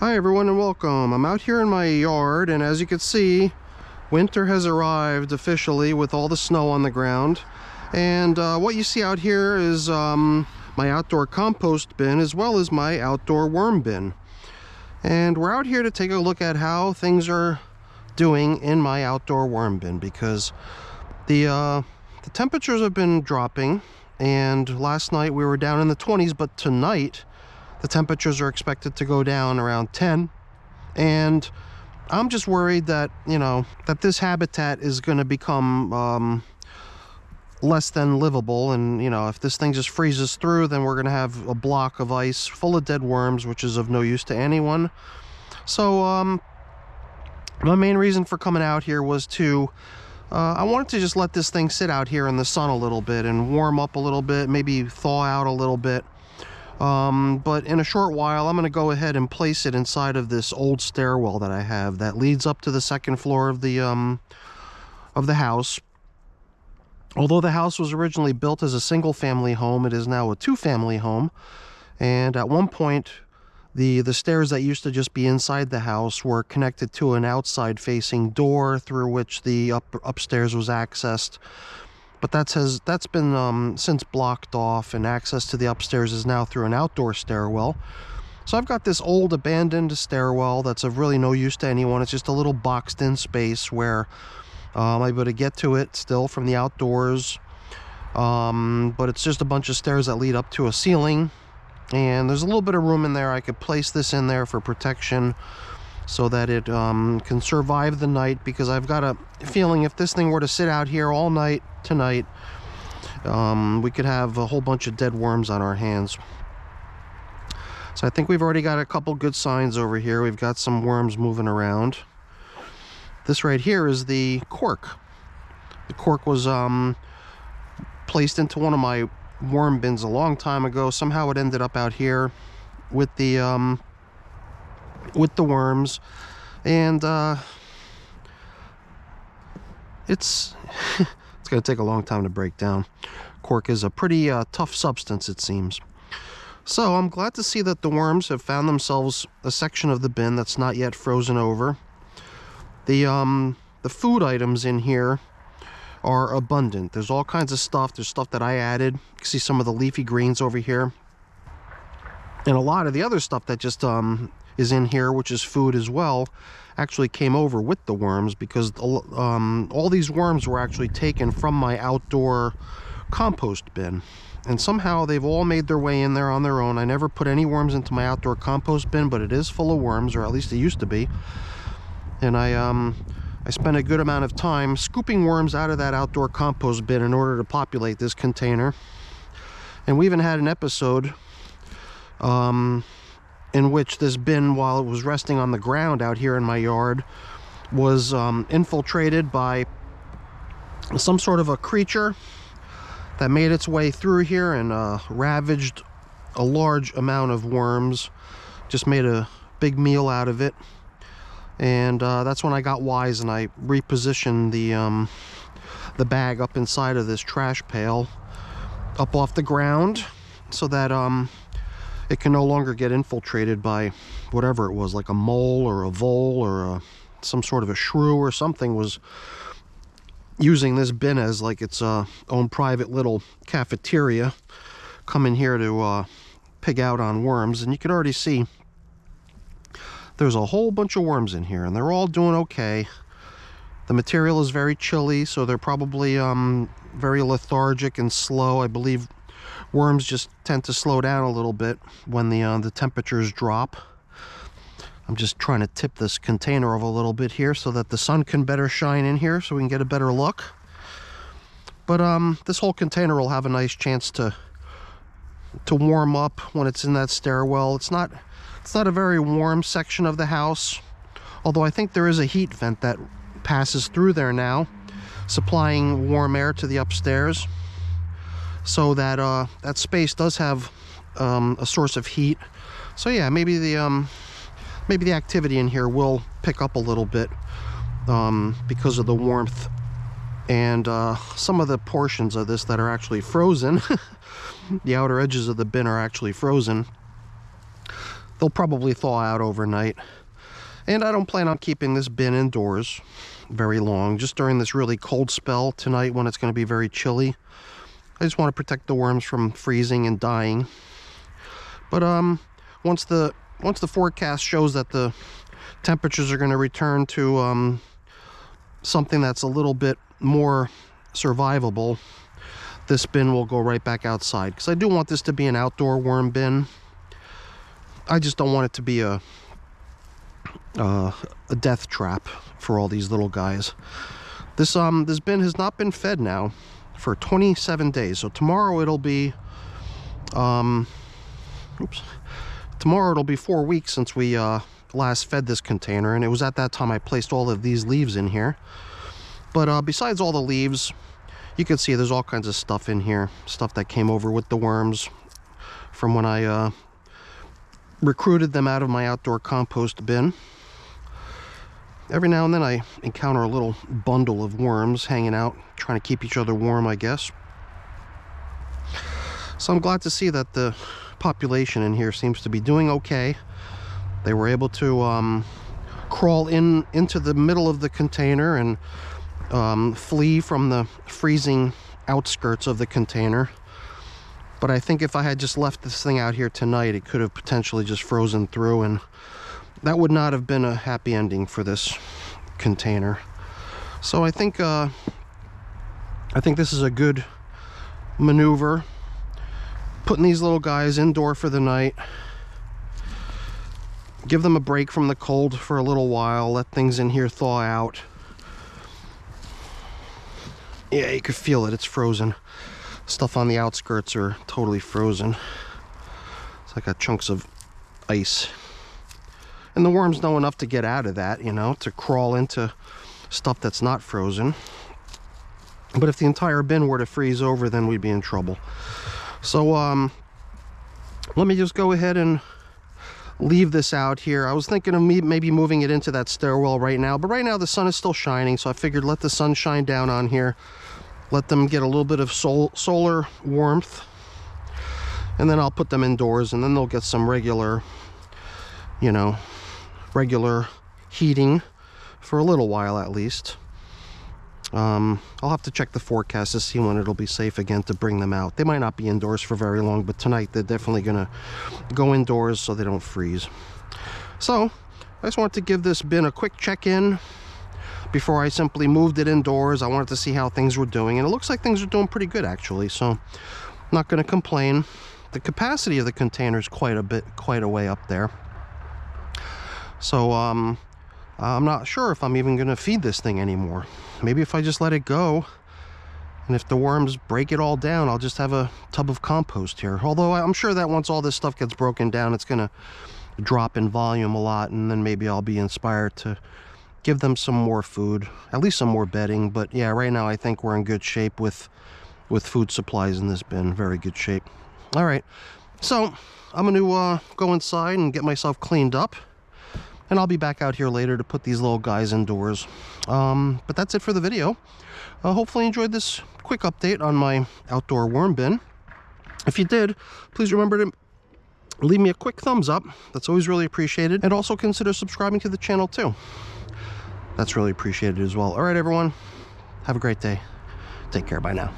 Hi everyone and welcome. I'm out here in my yard, and as you can see, winter has arrived officially with all the snow on the ground. And what you see out here is my outdoor compost bin as well as my outdoor worm bin. And we're out here to take a look at how things are doing in my outdoor worm bin, because the temperatures have been dropping, and last night we were down in the 20s, but tonight the temperatures are expected to go down around 10, and I'm just worried that, that this habitat is going to become less than livable, and, if this thing just freezes through, then we're going to have a block of ice full of dead worms, which is of no use to anyone. So, my main reason for coming out here was to, I wanted to just let this thing sit out here in the sun a little bit and warm up a little bit, maybe thaw out a little bit. But in a short while, I'm going to go ahead and place it inside of this old stairwell that I have that leads up to the second floor of the house. Although the house was originally built as a single-family home, it is now a two-family home. And at one point, the stairs that used to just be inside the house were connected to an outside-facing door through which the upstairs was accessed. But that's been since blocked off, and access to the upstairs is now through an outdoor stairwell. So I've got this old abandoned stairwell that's of really no use to anyone. It's just a little boxed in space where I'm able to get to it still from the outdoors. But it's just a bunch of stairs that lead up to a ceiling, and there's a little bit of room in there. I could place this in there for protection so that it can survive the night, because I've got a feeling if this thing were to sit out here all night tonight, we could have a whole bunch of dead worms on our hands. So I think we've already got a couple good signs over here. We've got some worms moving around. This right here is the cork. The cork was placed into one of my worm bins a long time ago. Somehow it ended up out here with the worms, and it's going to take a long time to break down. Cork is a pretty tough substance, it seems. So I'm glad to see that the worms have found themselves a section of the bin that's not yet frozen over. The food items in here are abundant. There's all kinds of stuff. There's stuff that I added. You can see some of the leafy greens over here, and a lot of the other stuff that just is in here, which is food as well, actually came over with the worms, because all these worms were actually taken from my outdoor compost bin, and somehow they've all made their way in there on their own. I never put any worms into my outdoor compost bin, but it is full of worms, or at least it used to be. And I spent a good amount of time scooping worms out of that outdoor compost bin in order to populate this container. And we even had an episode in which this bin, while it was resting on the ground out here in my yard, was infiltrated by some sort of a creature that made its way through here and ravaged a large amount of worms, just made a big meal out of it. And that's when I got wise and I repositioned the bag up inside of this trash pail up off the ground, so that it can no longer get infiltrated by whatever it was, like a mole or a vole or some sort of a shrew or something was using this bin as like its own private little cafeteria, coming here to pig out on worms. And you can already see there's a whole bunch of worms in here, and they're all doing okay. The material is very chilly, so they're probably very lethargic and slow. I believe worms just tend to slow down a little bit when the temperatures drop. I'm just trying to tip this container over a little bit here so that the sun can better shine in here, so we can get a better look. But this whole container will have a nice chance to warm up when it's in that stairwell. It's not a very warm section of the house, although I think there is a heat vent that passes through there now, supplying warm air to the upstairs, so that that space does have a source of heat. So yeah, maybe the activity in here will pick up a little bit because of the warmth, and some of the portions of this that are actually frozen, the outer edges of the bin are actually frozen. they'll probably thaw out overnight. And I don't plan on keeping this bin indoors very long, just during this really cold spell tonight when it's going to be very chilly. I just want to protect the worms from freezing and dying. But once the forecast shows that the temperatures are going to return to something that's a little bit more survivable, this bin will go right back outside, because I do want this to be an outdoor worm bin. I just don't want it to be a death trap for all these little guys. This bin has not been fed now for 27 days. So tomorrow it'll be tomorrow it'll be 4 weeks since we last fed this container, and it was at that time I placed all of these leaves in here. But besides all the leaves, you can see there's all kinds of stuff in here, stuff that came over with the worms from when I recruited them out of my outdoor compost bin. Every now and then I encounter a little bundle of worms hanging out, trying to keep each other warm, I guess. So I'm glad to see that the population in here seems to be doing okay. They were able to crawl into the middle of the container and flee from the freezing outskirts of the container. But I think if I had just left this thing out here tonight, it could have potentially just frozen through, and that would not have been a happy ending for this container. So I think this is a good maneuver, putting these little guys indoor for the night, give them a break from the cold for a little while, let things in here thaw out. Yeah, you can feel it, it's frozen. Stuff on the outskirts are totally frozen. It's like chunks of ice. And the worms know enough to get out of that, you know, to crawl into stuff that's not frozen. But if the entire bin were to freeze over, then we'd be in trouble. So let me just go ahead and leave this out here. I was thinking of maybe moving it into that stairwell right now, but right now the sun is still shining, so I figured let the sun shine down on here, let them get a little bit of solar warmth, and then I'll put them indoors, and then they'll get some regular, you know, regular heating for a little while at least. I'll have to check the forecast to see when it'll be safe again to bring them out. They might not be indoors for very long, but tonight they're definitely gonna go indoors so they don't freeze. So I just wanted to give this bin a quick check-in before I simply moved it indoors. I wanted to see how things were doing, and it looks like things are doing pretty good actually, so I'm not gonna complain. The capacity of the container is quite a way up there. So I'm not sure if I'm even gonna feed this thing anymore. Maybe if I just let it go, and if the worms break it all down, I'll just have a tub of compost here. Although I'm sure that once all this stuff gets broken down, it's gonna drop in volume a lot, and then maybe I'll be inspired to give them some more food, at least some more bedding. But yeah, right now I think we're in good shape with food supplies in this bin. Very good shape. All right, so I'm gonna go inside and get myself cleaned up, and I'll be back out here later to put these little guys indoors. But that's it for the video. Hopefully you enjoyed this quick update on my outdoor worm bin. If you did, please remember to leave me a quick thumbs up. That's always really appreciated. And also consider subscribing to the channel too. That's really appreciated as well. All right, everyone. Have a great day. Take care. Bye now.